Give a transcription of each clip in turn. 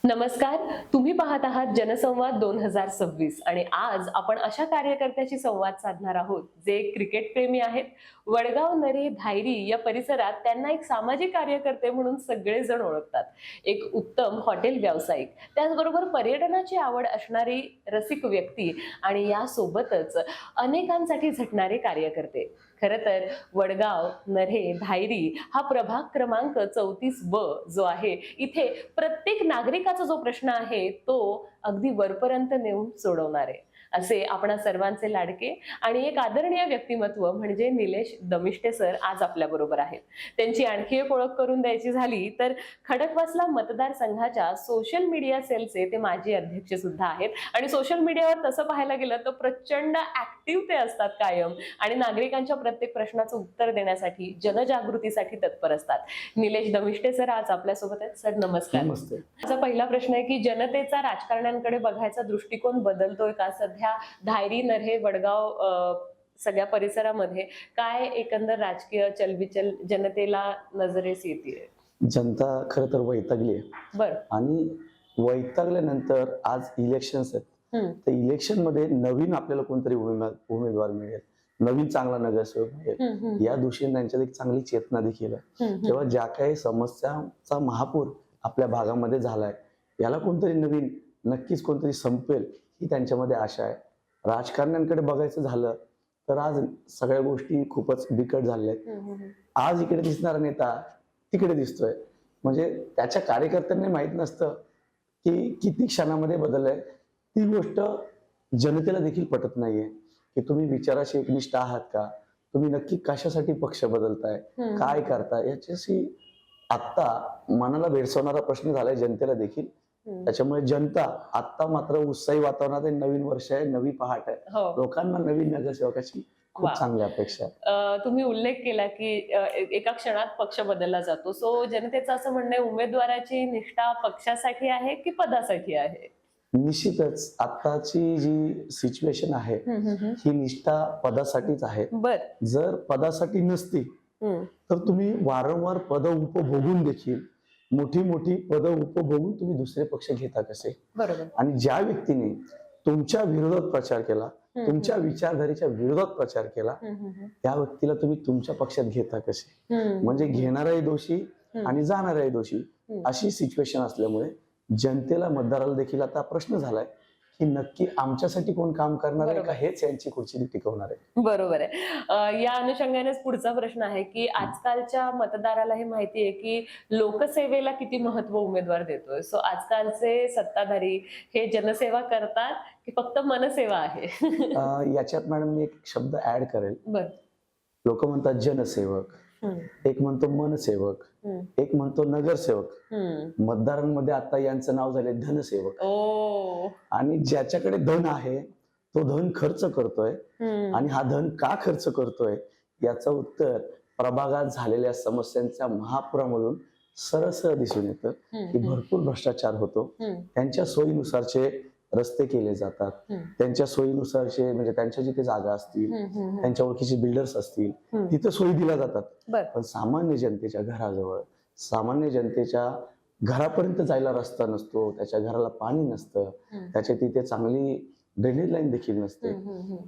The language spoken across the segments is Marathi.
नमस्कार. तुम्ही पाहत आहात जनसंवाद 2026 आणि आज आपण अशा कार्यकर्त्याशी संवाद साधणार आहोत जे क्रिकेट प्रेमी आहेत. वडगाव, नरे, धायरी या परिसरात त्यांना एक सामाजिक कार्यकर्ते म्हणून सगळेजण ओळखतात. एक उत्तम हॉटेल व्यावसायिक, त्याचबरोबर पर्यटनाची आवड असणारी रसिक व्यक्ती आणि यासोबतच अनेकांसाठी झटणारे कार्यकर्ते. खरं तर वडगाव, नरे, धायरी हा प्रभाग क्रमांक 34 ब जो आहे, इथे प्रत्येक नागरिकाचा जो प्रश्न आहे तो अगदी वरपर्यंत नेऊन सोडवणारे असे आपणा सर्वांचे लाडके आणि एक आदरणीय व्यक्तिमत्व म्हणजे निलेश दमिष्टे सर आज आपल्या बरोबर आहेत. त्यांची आणखी एक ओळख करून द्यायची झाली तर खडकवासला मतदारसंघाच्या सोशल मीडिया सेलचे ते माजी अध्यक्ष सुद्धा आहेत आणि सोशल मीडियावर तसं पाहायला गेलं तर प्रचंड ऍक्टिव्ह ते असतात कायम आणि नागरिकांच्या प्रत्येक प्रश्नाचं उत्तर देण्यासाठी जनजागृतीसाठी तत्पर असतात. निलेश दमिष्टे सर आज आपल्यासोबत आहेत. सर नमस्कार. नमस्ते. माझा पहिला प्रश्न आहे की जनतेचा राजकारण्यांकडे बघायचा दृष्टिकोन बदलतोय का? सध्या धायरी, नरे, वडगाव सगळ्या परिसरामध्ये काय एकंदर राजकीय चलबिचल जनतेला नजरेस येते? जनता खरं तर वैतागली आहे. बर. आणि वैतागल्यानंतर आज इलेक्शन्स आहेत. तर इलेक्शन मध्ये नवीन आपल्याला कोणतरी उमेदवार मिळेल, नवीन चांगला नगरसेवक मिळेल या दृष्टीने त्यांच्यात एक चांगली चेतना देखील आहे. तेव्हा ज्या काही समस्यांचा महापूर आपल्या भागामध्ये झालाय याला कोणतरी नवीन नक्कीच कोणतरी संपेल ही त्यांच्यामध्ये आशा आहे. राजकारण्यांकडे बघायचं झालं तर आज सगळ्या गोष्टी खूपच बिकट झालेल्या आहेत. आज इकडे दिसणारा नेता तिकडे दिसतोय, म्हणजे त्याच्या कार्यकर्त्यांनी माहित नसतं की किती क्षणामध्ये बदललंय. ती गोष्ट जनतेला देखील पटत नाहीये की तुम्ही विचाराशी एकनिष्ठ आहात का, तुम्ही नक्की कशासाठी पक्ष बदलताय, काय करताय, याच्याशी आत्ता मनाला भेडसावणारा प्रश्न झालाय जनतेला देखील. त्याच्यामुळे जनता आता मात्र उत्साही वातावरणात आहे. नवीन वर्ष आहे, नवी पहाट आहे. लोकांना नवीन नगरसेवकाची खूप चांगली अपेक्षा आहे. तुम्ही उल्लेख केला की एका क्षणात पक्ष बदलला जातो. सो जनतेचं असं म्हणणं आहे उमेदवाराची निष्ठा पक्षासाठी आहे की पदासाठी आहे? निश्चितच आताची जी सिच्युएशन आहे ही निष्ठा पदासाठीच आहे. जर पदासाठी नसती तर तुम्ही वारंवार पद उपभोगून देखील मोठी मोठी पद उपभोगून तुम्ही दुसरे पक्ष घेता कसे? बरोबर. आणि ज्या व्यक्तीने तुमच्या विरोधात प्रचार केला, तुमच्या विचारधारेच्या विरोधात प्रचार केला, त्या व्यक्तीला तुम्ही तुमच्या पक्षात घेता कसे? म्हणजे घेणाराही दोषी आणि जाणाराही दोषी अशी सिच्युएशन असल्यामुळे जनतेला, मतदाराला देखील आता प्रश्न झालाय की नक्की आमच्यासाठी कोण काम करणार आहे का, हेच यांची खुर्ची टिकवणार आहे. बरोबर आहे. या अनुषंगानेच पुढचा प्रश्न आहे की आजकालच्या मतदाराला हे माहिती आहे की लोकसेवेला किती महत्व उमेदवार देतोय. सो आजकालचे सत्ताधारी हे जनसेवा करतात की फक्त मनसेवा आहे? याच्यात मॅडम मी एक शब्द ऍड करेल. बर. लोक म्हणतात जनसेवक, एक म्हणतो मनसेवक, एक म्हणतो नगरसेवक. मतदारांमध्ये आता यांचं नाव झाले धनसेवक. आणि ज्याच्याकडे धन आहे तो धन खर्च करतोय आणि हा धन का खर्च करतोय याचं उत्तर प्रभागात झालेल्या समस्यांच्या महापुरामधून सरळ दिसून येतं की भरपूर भ्रष्टाचार होतो. त्यांच्या सोयीनुसारचे रस्ते केले जातात, त्यांच्या सोयीनुसारचे म्हणजे त्यांच्या जिथे जागा असतील, त्यांच्या ओळखीचे बिल्डर्स असतील तिथे सोयी दिल्या जातात. पण सामान्य जनतेच्या घराजवळ, सामान्य जनतेच्या घरापर्यंत जायला रस्ता नसतो, त्याच्या घराला पाणी नसतं, त्याच्या तिथे चांगली ड्रेनेज लाईन देखील नसते.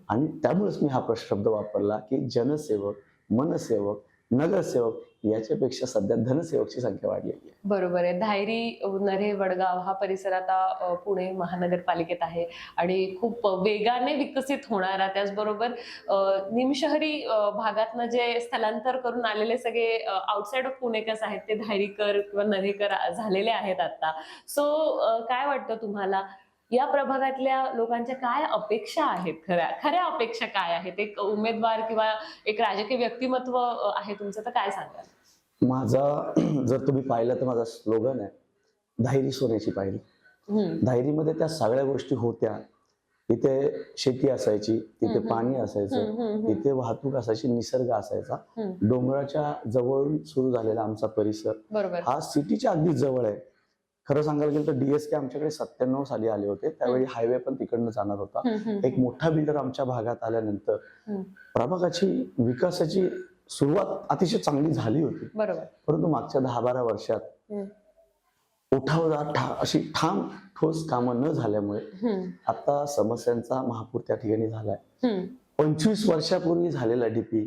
आणि त्यामुळेच मी हा शब्द वापरला की जनसेवक, मनसेवक, नगरसेवक याच्यापेक्षा सध्या धनसेवकची संख्या वाढलेली आहे. बरोबर आहे. धायरी, नरे, वडगाव हा परिसर आता पुणे महानगरपालिकेत आहे आणि खूप वेगाने विकसित होणारा, त्याचबरोबर निमशहरी भागातनं जे स्थलांतर करून आलेले सगळे आउटसाइड ऑफ पुणेकर्स आहेत ते धायरीकर किंवा नरेकर झालेले आहेत आता. सो काय वाटतं तुम्हाला या प्रभागातल्या लोकांच्या काय अपेक्षा आहेत? खऱ्या अपेक्षा काय आहेत? एक उमेदवार किंवा एक राजकीय व्यक्तिमत्व आहे तुमचं, तर काय सांगाल? माझा जर तुम्ही पाहिलं तर माझा स्लोगन आहे धायरी सोन्याची पायरी. धायरीमध्ये त्या सगळ्या गोष्टी होत्या. तिथे शेती असायची, तिथे पाणी असायचं, तिथे वाहतूक असायची, निसर्ग असायचा. डोंगराच्या जवळून सुरू झालेला आमचा परिसर हा सिटीच्या अगदी जवळ आहे. खरं सांगायला गेलं तर DSK आमच्याकडे 97 साली आले होते. त्यावेळी हायवे पण तिकडनं जाणार होता. एक मोठा बिल्डर आमच्या भागात आल्यानंतर प्रभागाची विकासाची सुरुवात अतिशय चांगली झाली होती. परंतु मागच्या 10-12 वर्षात उठावदार अशी ठाम ठोस कामं न झाल्यामुळे आता समस्यांचा महापूर त्या ठिकाणी झालाय. 25 वर्षापूर्वी झालेला डीपी,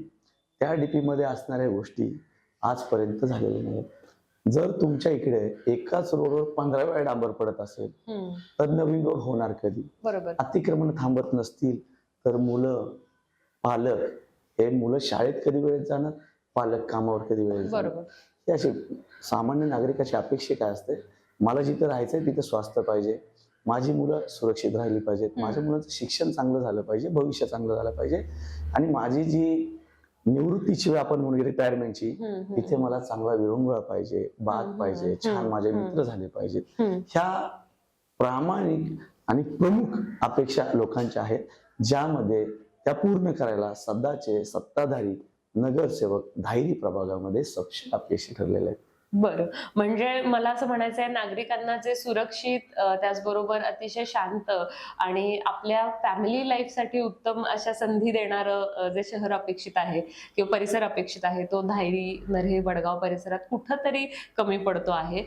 त्या डीपी मध्ये असणाऱ्या गोष्टी आजपर्यंत झालेल्या नाहीत. जर तुमच्या इकडे एकाच रोडवर 15 वेळा डांबर पडत असेल तर नवीन रोड होणार कधी? बरोबर. अतिक्रमण थांबत नसतील तर पालक हे मुलं शाळेत कधी वेळेत जाणार, पालक कामावर कधी वेळेत जाणार? बरोबर. हे अशी सामान्य नागरिकाची अपेक्षा काय असते? मला जिथे राहायचंय तिथे स्वास्थ्य पाहिजे, माझी मुलं सुरक्षित राहिली पाहिजेत, माझ्या मुलांचं शिक्षण चांगलं झालं पाहिजे, भविष्य चांगलं झालं पाहिजे, आणि माझी जी निवृत्तीची वेळ आपण म्हणून रिटायरमेंटची, तिथे मला चांगला विरंगुळा पाहिजे, बाग पाहिजे, छान माझे मित्र झाले पाहिजेत. ह्या प्रामाणिक आणि प्रमुख अपेक्षा लोकांच्या आहेत, ज्यामध्ये त्या पूर्ण करायला सध्याचे सत्ताधारी नगरसेवक धायरी प्रभागामध्ये सपशेल अपयशी ठरलेले आहेत. बरं, म्हणजे मला असं म्हणायचं आहे, नागरिकांना जे सुरक्षित, त्याचबरोबर अतिशय शांत आणि आपल्या फॅमिली लाईफसाठी उत्तम अशा संधी देणारं जे शहर अपेक्षित आहे किंवा परिसर अपेक्षित आहे, तो धायरी, नऱ्हे, वडगाव परिसरात कुठंतरी कमी पडतो आहे.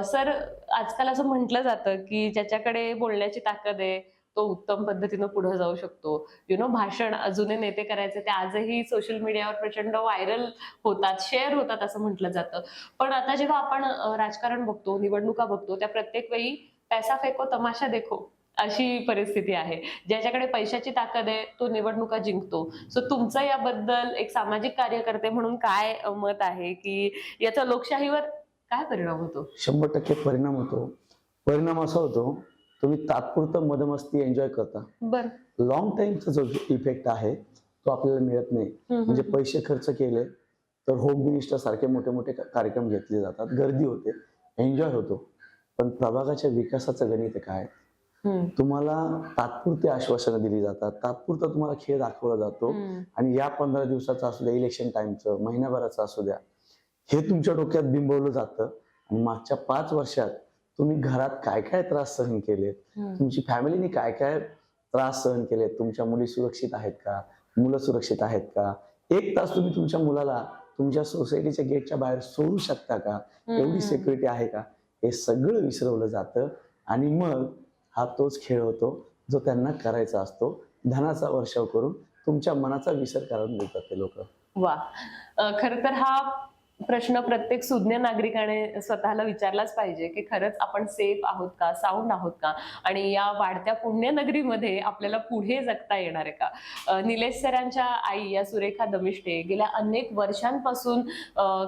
सर, आजकाल असं म्हटलं जातं की ज्याच्याकडे बोलण्याची ताकद आहे तो उत्तम पद्धतीनं पुढे जाऊ शकतो. भाषण जुने नेते करायचे ते आजही सोशल मीडियावर प्रचंड व्हायरल होतात, शेअर होतात असं म्हटलं जातं. पण आता जेव्हा आपण राजकारण बघतो, निवडणुका बघतो, त्या प्रत्येक वेळी पैसा फेको तमाशा देखो अशी परिस्थिती आहे. ज्याच्याकडे पैशाची ताकद आहे तो निवडणुका जिंकतो. सो तुमचं याबद्दल एक सामाजिक कार्यकर्ते म्हणून काय मत आहे की याचा लोकशाहीवर काय परिणाम होतो? 100% परिणाम होतो. परिणाम असा होतो, तुम्ही तात्पुरतं मदमस्ती एन्जॉय करता, बरं, लॉंग टाइमचा जो इफेक्ट आहे तो आपल्याला मिळत नाही. म्हणजे पैसे खर्च केले तर होम मिनिस्टर सारखे मोठे मोठे कार्यक्रम घेतले जातात, गर्दी होते, एन्जॉय होतो, पण प्रभागाच्या विकासाचं गणित काय? तुम्हाला तात्पुरती आश्वासनं दिली जातात, तात्पुरता तुम्हाला खेळ दाखवला जातो, आणि या 15 दिवसाचा असू द्या, इलेक्शन टाइमचं, महिन्याभराचं असू द्या, हे तुमच्या डोक्यात बिंबवलं जातं. आणि मागच्या 5 वर्षात तुम्ही घरात काय काय त्रास सहन केलेत, तुमची फॅमिलीने काय काय त्रास सहन केलेत, तुमच्या मुली सुरक्षित आहेत का, मुलं सुरक्षित आहेत का, 1 तास तुम्ही तुमच्या मुलाला तुमच्या सोसायटीच्या गेटच्या बाहेर सोडू शकता का, एवढी सिक्युरिटी आहे का, हे सगळं विसरवलं जातं. आणि मग हा तोच खेळ होतो जो त्यांना करायचा असतो. धनाचा वर्षाव करून तुमच्या मनाचा विसर करून देतात ते लोक. वा, खर तर हा प्रश्न प्रत्येक सुज्ञ नागरिकाने स्वतःला विचारलाच पाहिजे की खरंच आपण सेफ आहोत का, साऊंड आहोत का, आणि या वाढत्या पुण्यनगरीमध्ये आपल्याला पुढे जगता येणार आहे का. निलेश सरांच्या आई या सुरेखा दमिष्टे गेल्या अनेक वर्षांपासून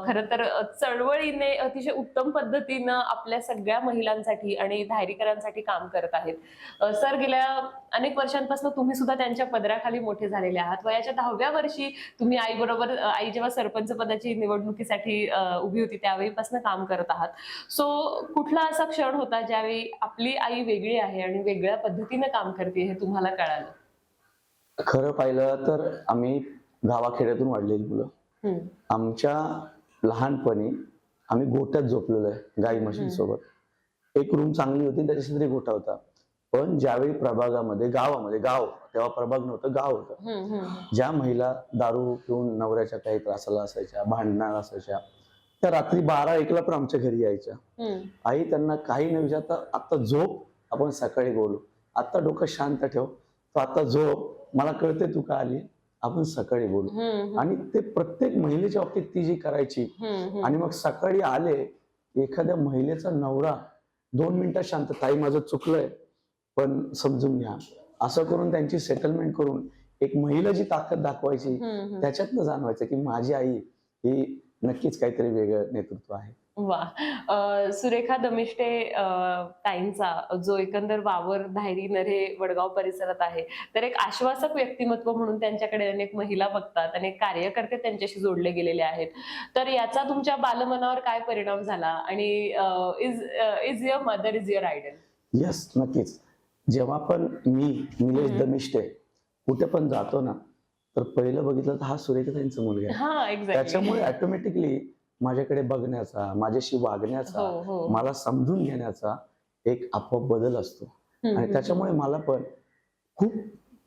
खरं तर चळवळीने अतिशय उत्तम पद्धतीनं आपल्या सगळ्या महिलांसाठी आणि धायरीकरांसाठी काम करत आहेत. सर, गेल्या अनेक वर्षांपासून तुम्ही सुद्धा त्यांच्या पदराखाली मोठे झालेले आहात. वयाच्या 10व्या वर्षी तुम्ही आईबरोबर, आई जेव्हा सरपंच पदाची निवडणुकीसाठी उभी होती त्यावेळीपासून काम करत आहात. सो कुठला असा क्षण होता ज्यावेळी आपली आई वेगळी आहे आणि वेगळ्या पद्धतीने काम करते हे तुम्हाला कळालं? खरं पाहिलं तर आम्ही गावाखेड्यातून वाढलेली मुलं. आमच्या लहानपणी आम्ही गोट्यात झोपलेलो आहे गाई म्हशी सोबत. एक रूम चांगली होती, त्याच्या शेजारी गोठा होता. पण ज्यावेळी प्रभागामध्ये, गाव तेव्हा प्रभाग नव्हतं, गाव होतं, ज्या महिला दारू पिऊन नवऱ्याच्या काही त्रासाला असायच्या, भांडणार असायच्या, त्या रात्री 12-1ला पण आमच्या घरी यायच्या. आई त्यांना काही न विचारता, आता झोप, आपण सकाळी बोलू, आता डोकं शांत ठेव, तो आता झोप, मला कळते तू का आली, आपण सकाळी बोलू. आणि ते प्रत्येक महिलेच्या बाबतीत ती जी करायची. आणि मग सकाळी आले, एखाद्या महिलेचा नवरा 2 मिनिटात शांत, ताई माझं चुकलंय पण समजून घ्या, असं करून त्यांची सेटलमेंट करून एक महिला जी ताकद दाखवायची, त्याच्यातनं जाणवायचं की माझी आई ही नक्कीच काहीतरी वेगळं नेतृत्व आहे. वा, सुरेखा दमिष्टे ताईंचा जो एकंदर वावर धायरी, नऱ्हे, वडगाव परिसरात आहे, तर एक आश्वासक व्यक्तिमत्व म्हणून त्यांच्याकडे अनेक महिला बघतात, अनेक कार्यकर्ते त्यांच्याशी जोडले गेलेले आहेत. तर याचा तुमच्या बालमनावर काय परिणाम झाला? आणि is your mother is your idol? Yes, नक्कीच. जेव्हा पण मी निलेश दमिष्टे कुठे पण जातो ना, तर पहिलं बघितलं तर हा सुरेखाताईंचा मुलगा आहे. त्याच्यामुळे ऑटोमॅटिकली माझ्याकडे बघण्याचा, माझ्याशी वागण्याचा, मला समजून घेण्याचा एक आपोआप बदल असतो. आणि त्याच्यामुळे मला पण खूप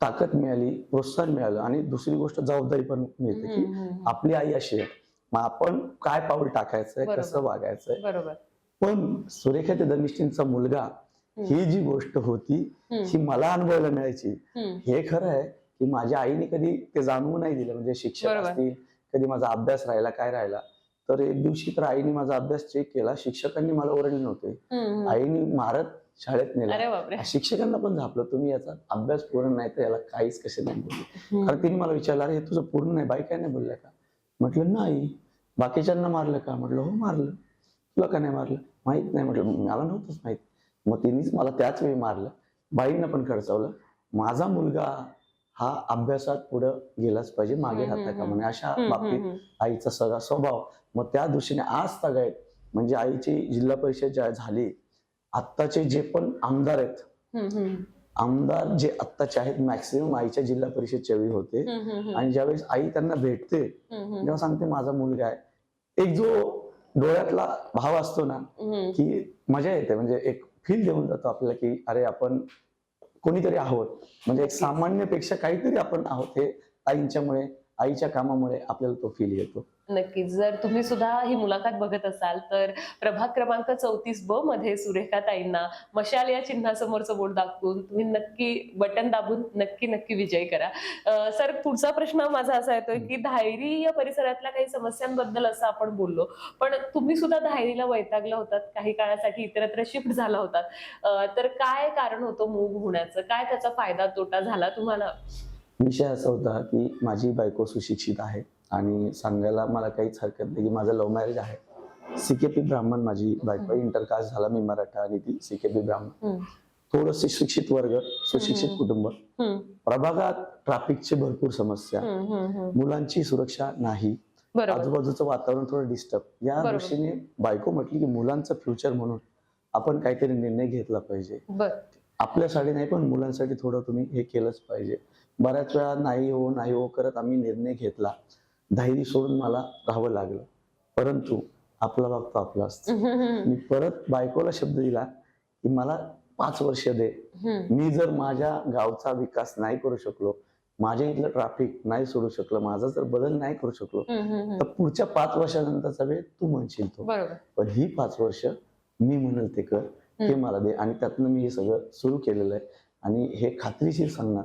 ताकद मिळाली, प्रोत्साहन मिळालं. आणि दुसरी गोष्ट, जबाबदारी पण मिळते की आपली आई अशी आहे, मग आपण काय पाऊल टाकायचंय, कसं वागायचंय. बरोबर. पण सुरेखा ते धमिष्ठेंचा मुलगा ही जी गोष्ट होती ही मला अनुभवायला मिळायची. हे खरं आहे की माझ्या आईने कधी ते जाणवू नाही दिलं. म्हणजे शिक्षक बरोबर. असतील, कधी माझा अभ्यास राहिला काय राहिला, तर एक दिवशी तर आईने माझा अभ्यास चेक केला. शिक्षकांनी मला ओरडले नव्हते, आईने मारत शाळेत नेला. अरे बापरे. शिक्षकांना पण झापलं, तुम्ही याचा अभ्यास पूर्ण नाही तर याला काहीच कसे नाही बोलले. कारण तिने मला विचारलं, अरे हे तुझं पूर्ण नाही, बाई काय नाही बोलल्या का? म्हटलं नाही. बाकीच्यांना मारलं का? म्हटलं हो मारलं. तुला का नाही मारलं? माहित नाही. म्हटलं मला नव्हतंच माहित. मग तिनेच मला त्याच वेळी मारलं. बाईंना पण खडचवलं. माझा मुलगा हा अभ्यासात पुढे गेलाच पाहिजे, मागे राहता का म्हणे. अशा बाबतीत आईचा सगळा स्वभाव. मग त्या दृष्टीने आज तागायत म्हणजे आईची जिल्हा परिषद ज्या झाली, आत्ताचे जे पण आमदार आहेत, आमदार जे आत्ताचे आहेत मॅक्सिमम आईच्या जिल्हा परिषदच्या वेळी होते. आणि ज्यावेळेस आई त्यांना भेटते तेव्हा सांगते माझा मुलगा आहे. एक जो डोळ्यातला भाव असतो ना की मजा येते. म्हणजे एक फील देऊन जातो आपल्याला की अरे आपण कोणीतरी आहोत. म्हणजे एक सामान्यपेक्षा काहीतरी आपण आहोत. हे आईंच्यामुळे, आईच्या कामामुळे आपल्याला तो फील येतो. नक्कीच. जर तुम्ही सुद्धा ही मुलाखत बघत असाल तर प्रभाग क्रमांक 34 ब मध्ये सुरेखा ताईंना मशाल या चिन्हासमोरचं बोट दाखवून तुम्ही नक्की बटन दाबून नक्की विजय करा. सर, पुढचा प्रश्न माझा असा येतोय की धायरी या परिसरातल्या काही समस्यांबद्दल असं आपण बोललो, पण तुम्ही सुद्धा धायरीला वैतागला होतात, काही काळासाठी इतरत्र शिफ्ट झाला होतात. तर काय कारण होतं मूव्ह होण्याचं? काय त्याचा फायदा तोटा झाला तुम्हाला? विषय असा होता की माझी बायको सुशिक्षित आहे आणि सांगायला मला काहीच हरकत नाही की माझं लव्ह मॅरेज आहे. सीकेपी ब्राह्मण माझी बायको, इंटरकास्ट झाला, मी मराठा आणि ती सीकेपी ब्राह्मण. थोडंसं शिक्षित वर्ग, सुशिक्षित कुटुंब. प्रभागात ट्रॅफिकची भरपूर समस्या, मुलांची सुरक्षा नाही, आजूबाजूचं वातावरण थोडं डिस्टर्ब. या दृष्टीने बायको म्हटली की मुलांचं फ्युचर म्हणून आपण काहीतरी निर्णय घेतला पाहिजे. आपल्यासाठी नाही पण मुलांसाठी थोडं तुम्ही हे केलंच पाहिजे. बऱ्याच वेळा नाही हो करत आम्ही निर्णय घेतला. धायरी सोडून मला राहावं लागलं. परंतु आपला बघतो आपला असतं. मी परत बायकोला शब्द दिला की मला 5 वर्ष दे. मी जर माझ्या गावचा विकास नाही करू शकलो, माझ्या इथलं ट्रॅफिक नाही सोडू शकलो, माझा जर बदल नाही करू शकलो, तर पुढच्या 5 वर्षानंतरचा वेळ तू म्हणशील तो. पण ही 5 वर्ष मी म्हणेल ते कर, हे मला दे. आणि त्यातनं मी हे सगळं सुरू केलेलं आहे. आणि हे खात्रीशीर सांगणार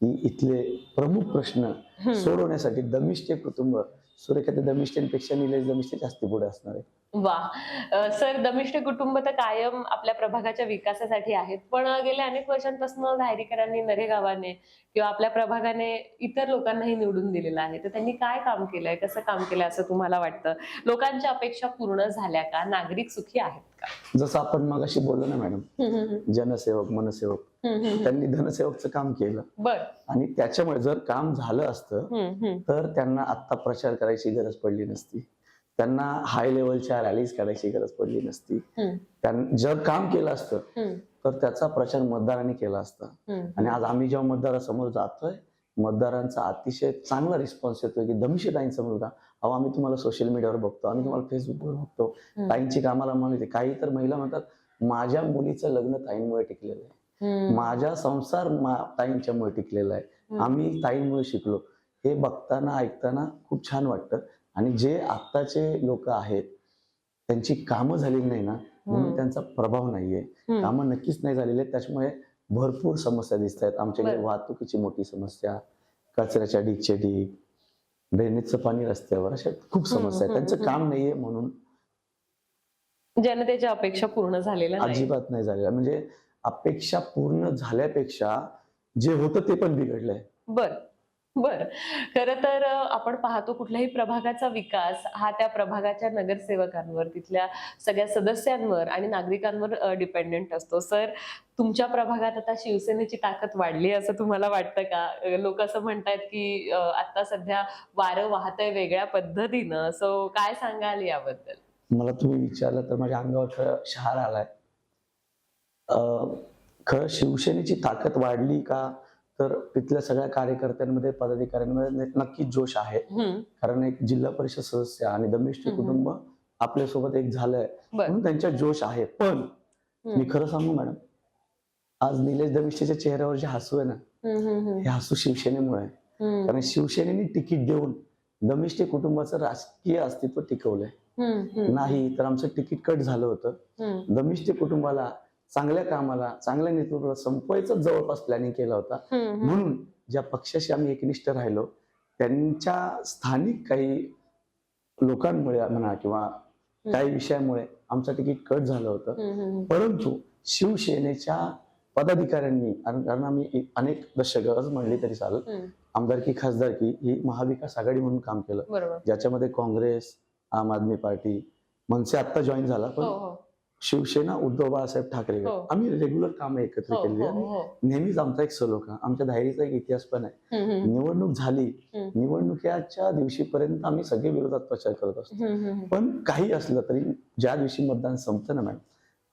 की इथले प्रमुख प्रश्न सोडवण्यासाठी दमिष्ठे कुटुंब सुरेखा ते दमिष्ठेंपेक्षा निलेश दमिष्ठे जास्त पुढे असणार आहे. वा सर, दमिष्ठे कुटुंब तर कायम आपल्या प्रभागाच्या विकासासाठी आहेत, पण गेल्या अनेक वर्षांपासून धायरीकरांनी, नरे गावाने किंवा आपल्या प्रभागाने इतर लोकांनाही निवडून दिलेलं आहे. तर त्यांनी काय काम केलंय, कसं काम केलंय असं तुम्हाला वाटतं? लोकांच्या अपेक्षा पूर्ण झाल्या का? नागरिक सुखी आहेत का? जसं आपण मगाशी बोललो ना मॅडम, जनसेवक, मनसेवक, त्यांनी धनसेवकचं काम केलं. आणि त्याच्यामुळे जर काम झालं असतं तर त्यांना आता प्रचार करायची गरज पडली नसती. त्यांना हाय लेवलच्या रॅलीज काढायची गरज पडली नसती. जर काम केलं असतं तर त्याचा प्रचार मतदारांनी केला असता. आणि आज आम्ही जेव्हा मतदारासमोर जातोय, मतदारांचा अतिशय चांगला रिस्पॉन्स येतोय की दमिष्ठे ताईंचा मुलगा, अहो आम्ही तुम्हाला सोशल मीडियावर बघतो, आम्ही तुम्हाला फेसबुकवर बघतो, ताईंची कामाला माहिती. काही तर महिला म्हणतात माझ्या मुलीचं लग्न ताईंमुळे टिकलेलं आहे, माझा संसार ताईंच्यामुळे टिकलेला आहे, आम्ही ताईंमुळे शिकलो. हे बघताना ऐकताना खूप छान वाटतं. आणि जे आत्ताचे लोक आहेत त्यांची कामं झालेली नाही ना, म्हणून त्यांचा प्रभाव नाहीये. कामं नक्कीच नाही झालेले, त्याच्यामुळे भरपूर समस्या दिसत आहेत. आमच्याकडे वाहतुकीची मोठी समस्या, कचऱ्याच्या ढीगचे ढीग, ड्रेनेजचं पाणी रस्त्यावर, अशा खूप समस्या आहेत. त्यांचं काम नाहीये म्हणून जनतेच्या अपेक्षा पूर्ण झालेल्या अजिबात नाही झालेल्या. म्हणजे अपेक्षा पूर्ण झाल्यापेक्षा जे होतं ते पण बिघडलंय. बर खरं तर आपण पाहतो कुठल्याही प्रभागाचा विकास हा त्या प्रभागाच्या नगरसेवकांवर, तिथल्या सगळ्या सदस्यांवर आणि नागरिकांवर डिपेंडेंट असतो. सर, तुमच्या प्रभागात आता शिवसेनेची ताकद वाढली असं तुम्हाला वाटतं का? लोक असं म्हणतात की आता सध्या वारं वाहतंय वेगळ्या पद्धतीनं. सो काय सांगाल याबद्दल? मला तुम्ही विचारलं तर माझ्या अंगावर खरं शहार आलाय. खरं शिवसेनेची ताकद वाढली का, तर तिथल्या सगळ्या कार्यकर्त्यांमध्ये, पदाधिकाऱ्यांमध्ये नक्कीच जोश आहे. कारण एक जिल्हा परिषद सदस्य आणि दमिष्ठे कुटुंब आपल्यासोबत एक झालंय म्हणून त्यांच्या जोश आहे. पण मी खरं सांगू मॅडम, आज निलेश दमिष्ठेच्या चेहऱ्यावर जे हसू आहे ना, हे हसू शिवसेनेमुळे आहे. कारण शिवसेनेने तिकीट देऊन दमिष्ठे कुटुंबाचं राजकीय अस्तित्व टिकवलंय. नाही तर आमचं तिकीट कट झालं होतं. दमिष्टे कुटुंबाला, चांगल्या कामाला, चांगल्या नेतृत्वाला संपवायचं जवळपास प्लॅनिंग केला होता. म्हणून ज्या पक्षाशी आम्ही एकनिष्ठ राहिलो त्यांच्या स्थानिक काही लोकांमुळे म्हणा किंवा काही विषयामुळे आमचं तिकीट कट झालं होतं. परंतु शिवसेनेच्या पदाधिकाऱ्यांनी, कारण आम्ही अनेक दशकच म्हणली तरी चालेल, आमदारकी खासदारकी ही महाविकास आघाडी म्हणून काम केलं, ज्याच्यामध्ये काँग्रेस, आम आदमी पार्टी, मनसे आता जॉईन झाला, पण शिवसेना उद्धव बाळासाहेब ठाकरे आम्ही रेग्युलर काम एकत्र केलेली आणि नेहमीच आमचा एक सलोखा, आमच्या धायरीचा एक इतिहास पण आहे. निवडणूक झाली, निवडणुकीच्या दिवशीपर्यंत आम्ही सगळे विरोधात प्रचार करत असतो, पण काही असलं तरी ज्या दिवशी मतदान संपतं ना मॅडम,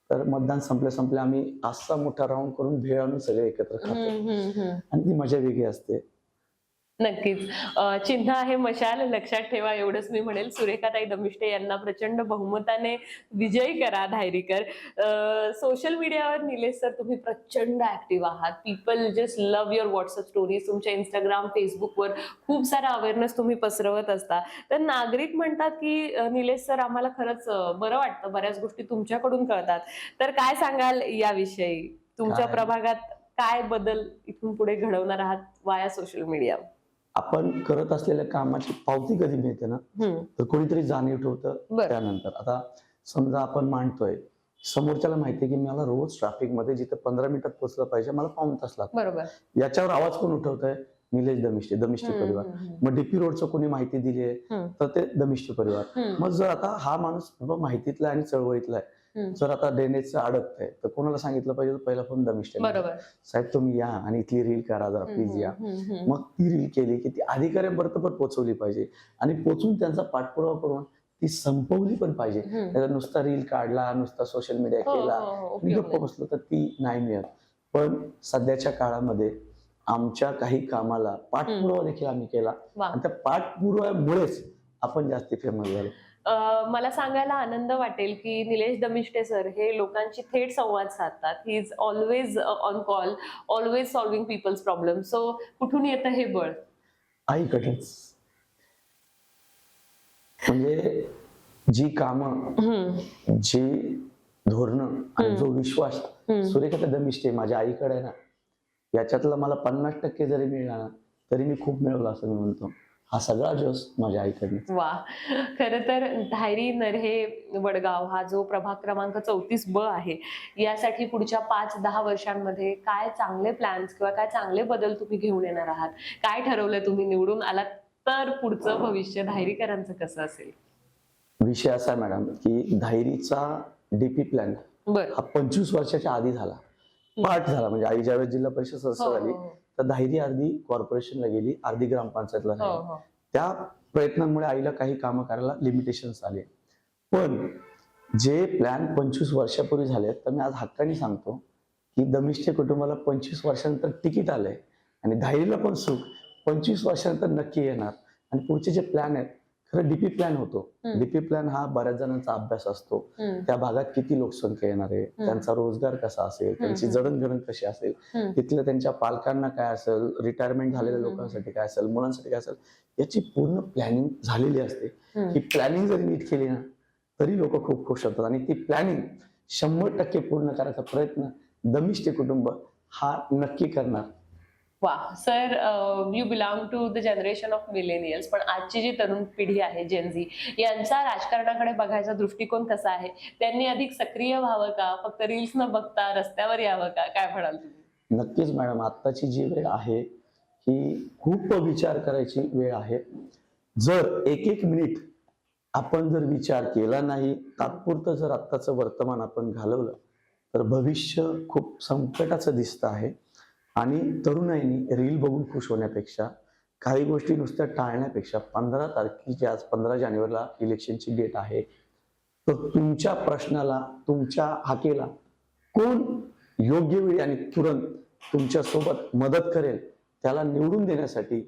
तर मतदान संपल्या आम्ही असा मोठा राऊंड करून भेळ आणून सगळे एकत्र खातो आणि ती मजा वेगळी असते. नक्कीच. चिन्ह आहे मशाल, लक्षात ठेवा, एवढंच मी म्हणेल. सुरेखाताई दमिष्टे यांना प्रचंड बहुमताने विजयी करा धायरीकर. सोशल मीडियावर निलेश सर तुम्ही प्रचंड ऍक्टिव्ह आहात. People just love your WhatsApp stories. तुमच्या इंस्टाग्राम, फेसबुकवर खूप सारा अवेअरनेस तुम्ही पसरवत असता. तर नागरिक म्हणतात की निलेश सर आम्हाला खरंच बरं वाटतं, बऱ्याच गोष्टी तुमच्याकडून कळतात. तर काय सांगाल याविषयी? तुमच्या प्रभागात काय बदल इथून पुढे घडवणार आहात वाया सोशल मीडिया? आपण करत असलेल्या कामाची पावती कधी मिळते ना, तर कोणीतरी जाणीव ठेवतं. त्यानंतर आता समजा आपण मांडतोय, समोरच्याला माहितीये की मला रोज ट्रॅफिक मध्ये जिथे 15 मिनिटात पोहोचलं पाहिजे मला पाऊण तास लागतो. बरोबर. याच्यावर आवाज कोण उठवतोय? निलेश दमिष्टे, दमिष्टे परिवार. मग डीपी रोडचं कोणी माहिती दिली आहे तर ते दमिष्टे परिवार. मग जर आता हा माणूस माहितीतला आणि चळवळीतला आहे, जर आता ड्रेनेजचं अडकतंय तर कोणाला सांगितलं पाहिजे? पहिला फोन दमिष्टे, साहेब तुम्ही या आणि इथली रील करा जरा प्लीज या. मग ती रील केली की ती अधिकाऱ्यांपर्यंत पण पोहोचवली पाहिजे आणि पोहोचून त्यांचा पाठपुरावा करून ती संपवली पण पाहिजे. त्याचा नुसता रील काढला, नुसता सोशल मीडिया केला आणि गप्प बसलो तर ती नाही मिळत. पण सध्याच्या काळामध्ये आमच्या काही कामाला पाठपुरावा देखील आम्ही केला आणि त्या पाठपुराव्यामुळेच आपण जास्ती फेमस झालो. मला सांगायला आनंद वाटेल की निलेश दमिष्टे सर हे लोकांशी थेट संवाद साधतात. He is always on call, always solving people's problem. So कुठून येतं हे बळ? आईकडेच. म्हणजे जी कामं, जी धोरणं आणि जो विश्वास सुरेखा दमिष्टे माझ्या आईकडे आहे ना, याच्यातला मला 50% जरी मिळाला ना तरी मी खूप मिळवलं असं मी म्हणतो. हा सगळा जोश माझ्या आईकडे. वा. खरं तर धायरी, नऱ्हे, वडगाव हा जो प्रभाग क्रमांक 34 ब आहे, यासाठी पुढच्या 5-10 वर्षांमध्ये काय चांगले प्लॅन्स किंवा काय चांगले बदल तुम्ही घेऊन येणार आहात? काय ठरवलंय तुम्ही निवडून आलात तर पुढचं भविष्य धायरीकरांचं कसं असेल? विषय असा आहे मॅडम की धायरीचा डीपी प्लॅन हा 25 वर्षाच्या आधी झाला, पाठ झाला. म्हणजे आई ज्यावेळेस जिल्हा परिषद सदस्य झाली तर धायरी अर्धी कॉर्पोरेशनला गेली, अर्धी ग्रामपंचायतला राहिली. त्या प्रयत्नांमुळे आईला काही कामं करायला लिमिटेशन्स आले. पण जे प्लॅन 25 वर्षापूर्वी झाले तर मी आज हक्काने सांगतो की दमिष्टे कुटुंबाला 25 वर्षानंतर तिकीट आलंय आणि धायरीला पण सुख 25 वर्षानंतर नक्की येणार. आणि पुढचे जे प्लॅन आहेत, खरं डीपी प्लॅन होतो. डीपी प्लॅन हा बऱ्याच जणांचा अभ्यास असतो. त्या भागात किती लोकसंख्या येणार आहे, त्यांचा रोजगार कसा असेल, त्यांची जडणघडण कशी असेल, तिथल्या त्यांच्या पालकांना काय असेल, रिटायरमेंट झालेल्या लोकांसाठी काय असेल, मुलांसाठी काय असेल, याची पूर्ण प्लॅनिंग झालेली असते. ही प्लॅनिंग जरी नीट केली ना तरी लोक खूप खुश होतात आणि ती प्लॅनिंग 100% पूर्ण करायचा प्रयत्न दमिष्टे कुटुंब हा नक्की करणार. वा. Sir, you belong to the generation of millennials, पण आजची जी तरुण पिढी आहे, जेनझी, यांचा राजकारणाकडे बघायचा दृष्टिकोन कसा आहे? त्यांनी अधिक सक्रिय व्हावं का, फक्त रील्स न बघता रस्त्यावर यावं का? काय म्हणाल तुम्ही? नक्कीच मॅडम, आत्ताची जी वेळ आहे ही खूप विचार करायची वेळ आहे. जर एक मिनिट आपण जर विचार केला नाही, तात्पुरतं जर आत्ताचं वर्तमान आपण घालवलं तर भविष्य खूप संकटाचं दिसतं आहे. आणि तरुणाईनी रील बघून खुश होण्यापेक्षा, काही गोष्टी नुसत्या टाळण्यापेक्षा 15 तारखेची, आज 15 जानेवारीला इलेक्शनची डेट आहे, तर तुमच्या प्रश्नाला, तुमच्या हाकेला कोण योग्य वेळी आणि तुरंत तुमच्या सोबत मदत करेल त्याला निवडून देण्यासाठी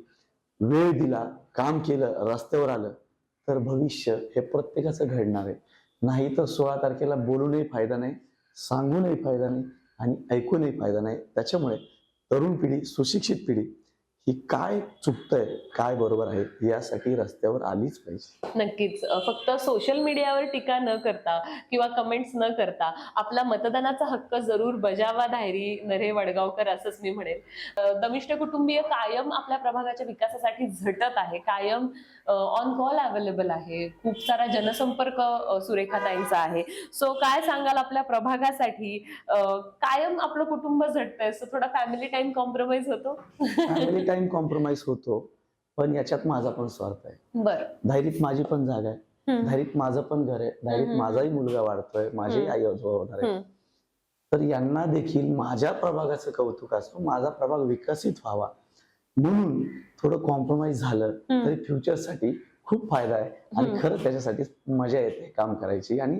वेळ दिला, काम केलं, रस्त्यावर आलं तर भविष्य हे प्रत्येकाचं घडणार आहे. नाही तर 16 तारखेला बोलूनही फायदा नाही, सांगूनही फायदा नाही आणि ऐकूनही फायदा नाही. त्याच्यामुळे तरुण पिढी, सुशिक्षित पिढी की काय चुकतंय काय बरोबर आहे यासाठी रस्त्यावर आलीच पाहिजे. नक्कीच. फक्त सोशल मीडियावर टीका न करता किंवा कमेंट्स न करता आपला मतदानाचा हक्क जरूर बजावा धायरी नरे वडगावकर, असंच मी म्हणेल. दमिष्ट कुटुंबीय कायम आपल्या प्रभागाच्या विकासासाठी झटत आहे, कायम ऑन कॉल अवेलेबल आहे, खूप सारा जनसंपर्क सुरेखाताईंचा आहे. सो काय सांगाल आपल्या प्रभागासाठी? कायम आपलं कुटुंब झटतंय, सो थोडा फॅमिली टाइम कॉम्प्रोमाइज होतो? फॅमिली टाइम कॉम्प्रोमाइज होतो, पण याच्यात माझा पण स्वार्थ आहे. बरं. धायरीत माझी पण जागा आहे, धायरीत माझं पण घर आहे, धायरीत माझाही मुलगा वाढतोय, माझी आई आजोबा होणार आहे. तर यांना देखील माझ्या प्रभागाचं कौतुक असतं, माझा प्रभाग विकसित व्हावा म्हणून थोडं कॉम्प्रोमाइज झालं तरी फ्युचरसाठी खूप फायदा आहे. आणि खरं त्याच्यासाठी मजा येते काम करायची आणि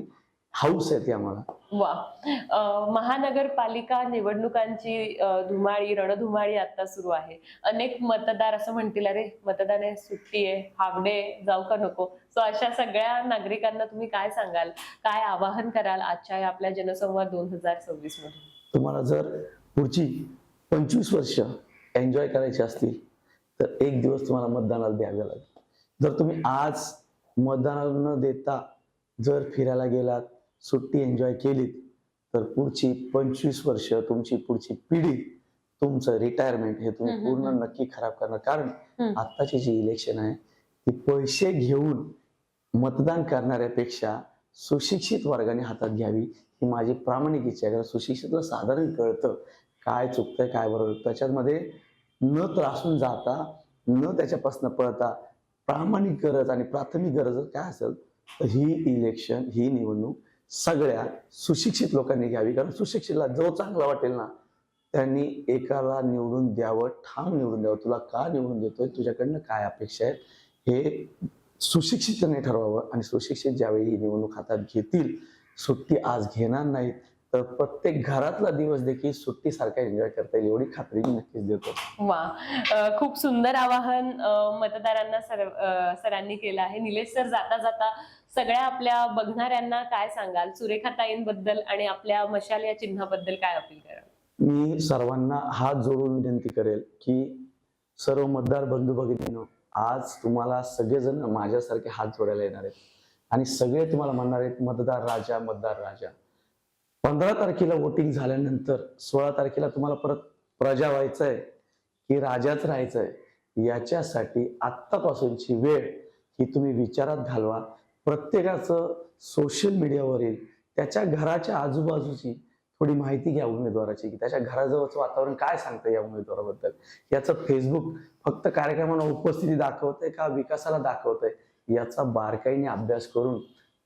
हाऊस येते आम्हाला. वा. महानगरपालिका निवडणुकांची धुमाळी रणधुमाळी आता सुरू आहे. अनेक मतदार असं म्हणतील, अरे मतदान आहे, सुट्टी आहे, हाफ डे, जाऊ का नको? सो अशा सगळ्या नागरिकांना तुम्ही काय सांगाल, काय आवाहन कराल आजच्या या आपल्या जनसंवाद 2026 मधून? तुम्हाला जर पुढची 25 वर्ष एन्जॉय करायची असतील तर एक दिवस तुम्हाला मतदानाला द्यावे लागेल. जर तुम्ही आज मतदानाला न देता जर फिरायला गेलात, सुट्टी एन्जॉय केलीत, तर पुढची 25 वर्ष तुमची पुढची पिढी, तुमचं रिटायरमेंट हे तुम्ही पूर्ण नक्की खराब करणार. कारण आत्ताची जी इलेक्शन आहे ती पैसे घेऊन मतदान करणाऱ्यापेक्षा सुशिक्षित वर्गाने हातात घ्यावी ही माझी प्रामाणिक इच्छा आहे. कारण सुशिक्षितला साधारण कळतं काय चुकतंय काय बरोबर. त्याच्यामध्ये न त्रासून जाता, न त्याच्यापासून पळता प्रामाणिक गरज आणि प्राथमिक गरज काय असेल तर ही इलेक्शन, ही निवडणूक सगळ्या सुशिक्षित लोकांनी घ्यावी. कारण सुशिक्षितला जो चांगला वाटेल ना त्यांनी एकाला निवडून द्यावं, ठाम निवडून द्यावं. तुला का निवडून देतोय, तुझ्याकडनं काय अपेक्षा आहेत, हे सुशिक्षितांनी ठरवावं. आणि सुशिक्षित ज्यावेळी ही निवडणूक हातात घेतील, सुट्टी आज घेणार नाहीत, तर प्रत्येक घरातला दिवस देखील सुट्टीसारखा एन्जॉय करता येईल एवढी खात्री मी नक्कीच देतो. वा. खूप सुंदर आवाहन मतदारांना सरांनी केलं आहे. निलेश सर, जाता जाता सगळ्या आपल्या बघणाऱ्यांना काय सांगाल, सुरेखाताईंबद्दल आणि आपल्या मशाल या चिन्हाबद्दल काय अपील कराल? मी सर्वांना हात जोडून विनंती करेल की सर्व मतदार बंधू भगिनींनो, आज तुम्हाला सगळेजण माझ्यासारखे हात जोडायला येणार आहेत आणि सगळे तुम्हाला म्हणणार आहेत मतदार राजा, मतदार राजा. 15 तारखेला वोटिंग झाल्यानंतर 16 तारखेला तुम्हाला परत प्रजा व्हायचंय की राजाच राहायचंय, याच्यासाठी आत्तापासूनची वेळ ही तुम्ही विचारात घालवा. प्रत्येकाचं सोशल मीडियावरील त्याच्या घराच्या आजूबाजूची थोडी माहिती घ्या उमेदवाराची, की त्याच्या घराजवळचं वातावरण काय सांगतं या उमेदवाराबद्दल. याचं फेसबुक फक्त कार्यक्रमांना उपस्थिती दाखवतंय का विकासाला दाखवतंय, याचा बारकाईने अभ्यास करून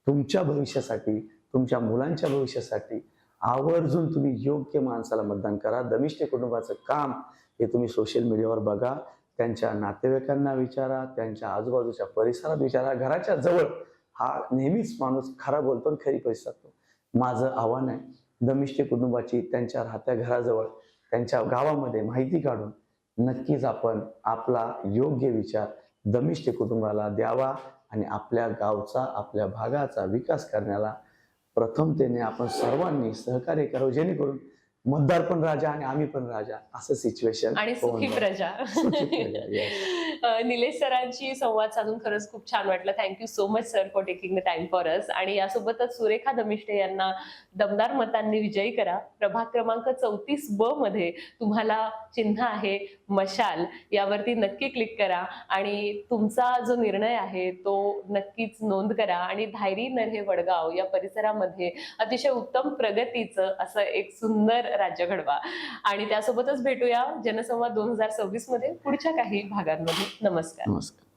तुमच्या भविष्यासाठी, तुमच्या मुलांच्या भविष्यासाठी आवर्जून तुम्ही योग्य माणसाला मतदान करा. दमिष्ट कुटुंबाचं काम हे तुम्ही सोशल मीडियावर बघा, त्यांच्या नातेवाईकांना विचारा, त्यांच्या आजूबाजूच्या परिसरात विचारा. घराच्या जवळ हा नेहमीच माणूस खरा बोलतो आणि खरी पैसे सांगतो. माझं आव्हान आहे, दमिष्ट कुटुंबाची त्यांच्या राहत्या घराजवळ, त्यांच्या गावामध्ये माहिती काढून नक्कीच आपण आपला योग्य विचार दमिष्ट कुटुंबाला द्यावा आणि आपल्या गावचा, आपल्या भागाचा विकास करण्याला प्रथमतेने आपण सर्वांनी सहकार्य करावं, जेणेकरून मतदार पण राजा आणि आम्ही पण राजा असं सिच्युएशन आणि सुखी प्रजा. निलेश सरांशी संवाद साधून खरंच खूप छान वाटलं. Thank you so much sir for taking the time for us. आणि यासोबतच सुरेखा दमिष्टे यांना दमदार मतांनी विजयी करा. प्रभाग क्रमांक 34B मध्ये तुम्हाला चिन्ह आहे मशाल, यावरती नक्की क्लिक करा आणि तुमचा जो निर्णय आहे तो नक्कीच नोंद करा आणि धायरी नरे वडगाव या परिसरामध्ये अतिशय उत्तम प्रगतीचं असं एक सुंदर राज्य घडवा. आणि त्यासोबतच भेटूया जनसंवाद 2026 मध्ये पुढच्या काही भागांमध्ये. नमस्कार. नमस्कार.